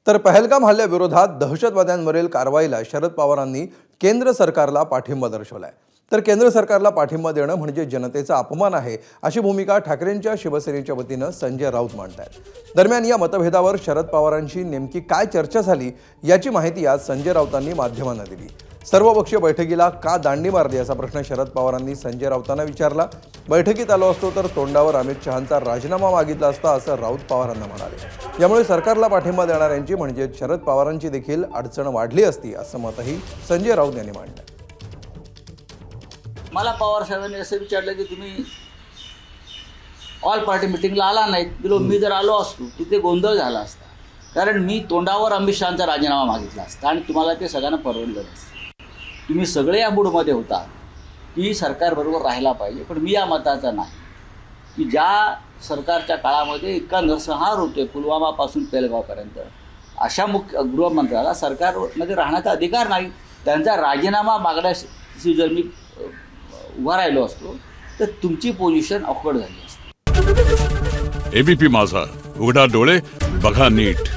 तर पहलगाम हल्ल्याविरोधात दहशतवाद्यांवरील कारवाईला शरद पवारांनी केंद्र सरकारला पाठिंबा दर्शवलाय। तर केंद्र सरकारला पाठिंबा देणं म्हणजे जनतेचा अपमान आहे अशी भूमिका ठाकरेंच्या शिवसेनेच्या वतीनं संजय राऊत मांडतायत। दरम्यान या मतभेदावर शरद पवारांची नेमकी काय चर्चा झाली याची माहिती आज संजय राऊतांनी माध्यमांना दिली। सर्वपक्षीय बैठकीला का दांडी मारली असा प्रश्न शरद पवारांनी संजय राऊतांना विचारला। बैठकीत आलो असतो तर तोंडावर अमित शहांचा राजीनामा मागितला असता असं राऊत पवारांना म्हणाले। यामुळे सरकारला पाठिंबा देणाऱ्यांची म्हणजे शरद पवारांची देखील अडचण वाढली असती असं मतही संजय राऊत यांनी मांडलं। मला पवार साहेबांनी असं विचारलं की तुम्ही ऑल पार्टी मिटिंगला आला नाहीत। बिलो मी जर आलो असतो तिथे गोंधळ झाला असता, कारण मी तोंडावर अमित शहांचा राजीनामा मागितला असता आणि तुम्हाला ते सगळ्यांना परवडलं नसतं। तुम्ही सगळे या मूडमध्ये होता की सरकारबरोबर राहायला पाहिजे, पण मी या मताचा नाही की ज्या सरकारच्या काळामध्ये इतका नरसंहार होतोय पुलवामापासून पेहलगावपर्यंत, अशा गृहमंत्र्याला सरकारमध्ये राहण्याचा अधिकार नाही। त्यांचा राजीनामा मागण्याशी जर मी उभा राहिलो असतो तर तुमची पोझिशन ऑकवर्ड झाली असती। एबीपी माझा, उघडा डोळे बघा नीट।